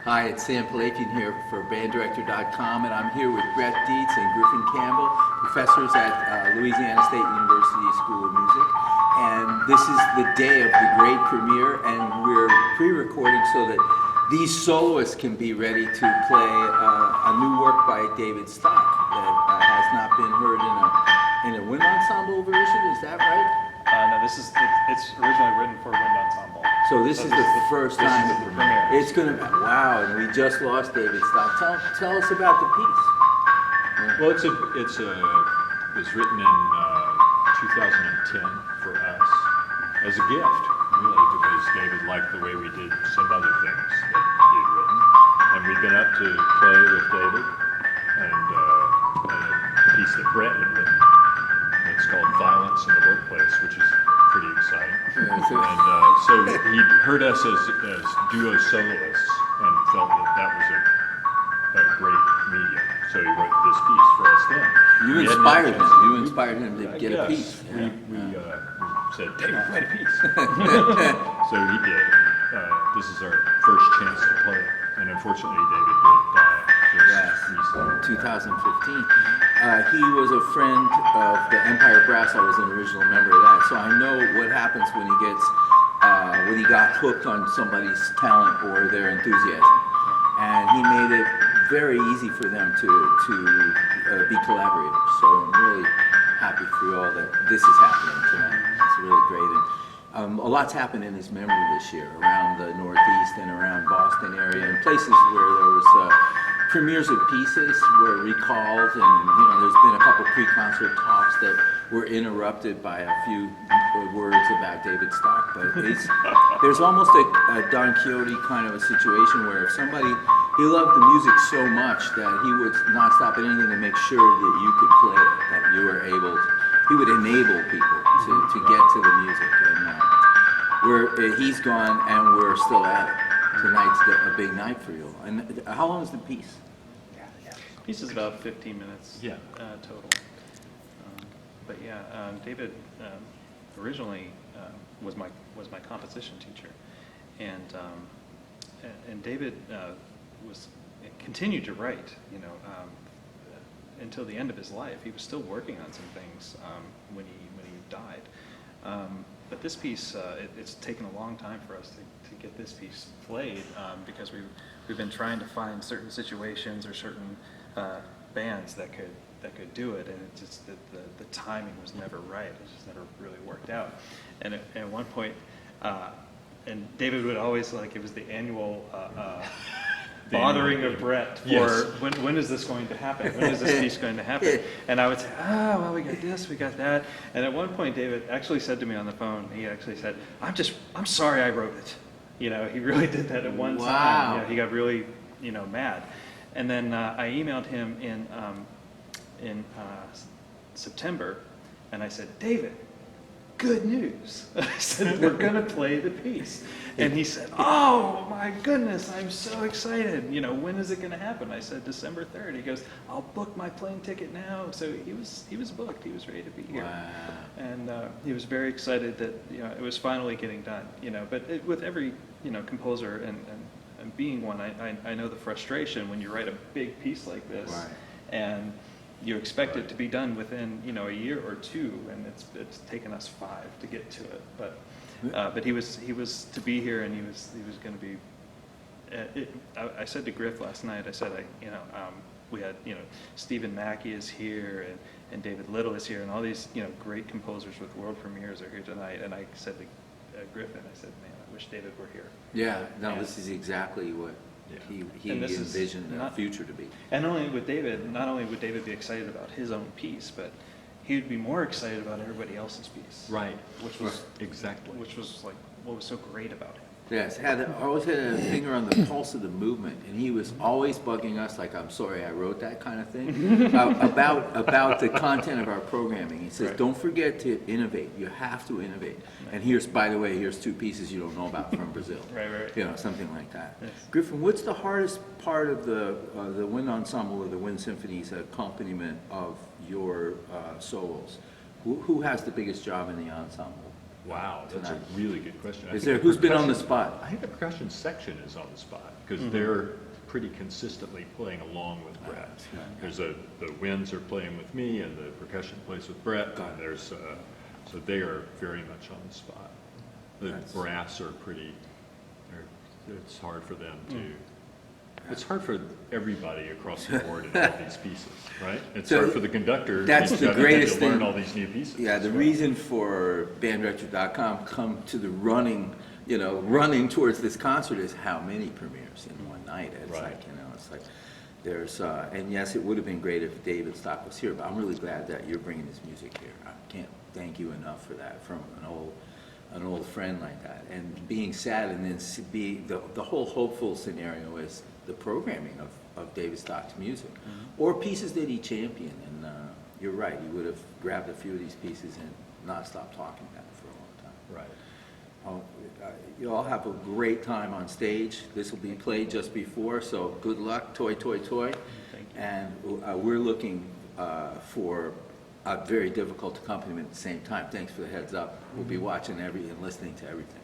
Hi, it's Sam Pilafian here for banddirector.com, and I'm here with Brett Dietz and Griffin Campbell, professors at Louisiana State University School of Music. And this is the day of the great premiere, and we're pre-recording so that these soloists can be ready to play a new work by David Stock that has not been heard in a wind ensemble version. Is that right? No, it's originally written for wind ensemble. So this is the first time. This is the premiere. It's gonna be, wow, and we just lost David Stock. Tell us about the piece. Well, it was written in 2010 for us as a gift, really, because David liked the way we did some other things that he had written, and we'd been up to play with David and a piece that Brett had written. It's called Violence in the Workplace, which is pretty exciting. And so he heard us as duo soloists and felt that was a great medium. So he wrote this piece for us then. You inspired him to get a piece. We said, David, write a piece. So he did. This is our first chance to play it. And unfortunately, David did die just recently. 2015. He was a friend of the Empire Brass. I was an original member of that, so I know what happens when he got hooked on somebody's talent or their enthusiasm. And he made it very easy for them to be collaborators. So I'm really happy for you all that this is happening tonight. It's really great. And a lot's happened in his memory this year around the Northeast and around Boston area and places where there was premieres of pieces were recalled, and there's been a couple pre-concert talks that were interrupted by a few words about David Stock. But there's almost a Don Quixote kind of a situation where if he loved the music so much that he would not stop at anything to make sure that you could play it, that you were able. He would enable people to get to the music, and he's gone, and we're still at it. Tonight's a big night for you. And how long is the piece? The piece is about 15 minutes total. But David originally was my composition teacher, and David continued to write. Until the end of his life, he was still working on some things when he died. But this piece, it's taken a long time for us to get this piece played because we've been trying to find certain situations or certain bands that could do it, and it's just that the timing was never right. It just never really worked out. And at one point, and David would always it was the annual bothering of Brett for when is this going to happen? When is this piece going to happen? And I would say, well, we got this, we got that. And at one point, David actually said to me on the phone, he actually said, I'm sorry I wrote it. He really did that at one time. He got really, mad. And then I emailed him in September, and I said, David, good news. I said, we're going to play the piece. And he said, oh my goodness, I'm so excited. When is it going to happen? I said, December 3rd. He goes, I'll book my plane ticket now. So he was booked. He was ready to be here. Wow. And he was very excited that it was finally getting done. But with every composer and being one, I know the frustration when you write a big piece like this, right, and you expect it to be done within a year or two, and it's taken us 5 to get to it. But he was to be here, and he was going to be. I said to Griff last night. I said we had Stephen Mackey is here, and David Little is here, and all these great composers with world premieres are here tonight. And I said to Griffin, I said, man, I wish David were here. Yeah, no, this is exactly what he envisioned the future to be. And not only would David be excited about his own piece, but he would be more excited about everybody else's piece. Right. Which was exactly. Which was what was so great about him. Yes, always had a finger on the pulse of the movement, and he was always bugging us, like, I'm sorry I wrote that kind of thing, about the content of our programming. He says, don't forget to innovate. You have to innovate. And by the way, here's 2 pieces you don't know about from Brazil. Right. Something like that. Yes. Griffin, what's the hardest part of the wind ensemble or the wind symphony's accompaniment of your solos? Who has the biggest job in the ensemble? Wow, that's a tonight? really good question. I Is think there, the who's been on the percussion- spot? I think the percussion section is on the spot, because Mm-hmm. they're pretty consistently playing along with Brett. There's the winds are playing with me, and the percussion plays with Brett, Got and it. there's, so they are very much on the spot. The That's- brass are pretty, it's hard for them to, Mm. it's hard for everybody across the board in all these pieces, right? It's So hard for the conductor. that's he's the gotta greatest learn thing. all these new pieces. Yeah, as the well. reason for bandretro.com come to the running, running towards this concert is how many premieres in one night. It's Right. like, it's like there's, and yes, it would have been great if David Stock was here, but I'm really glad that you're bringing his music here. I can't thank you enough for that from an old friend like that. And being sad and then the whole hopeful scenario is the programming of David Stock's music or pieces that he championed. And you're right, he would have grabbed a few of these pieces and not stopped talking about it for a long time. Right. You all have a great time on stage. This will be played just before, so good luck, toy, toy, toy. Thank you. And we're looking for a very difficult accompaniment at the same time. Thanks for the heads up. We'll be watching and listening to everything.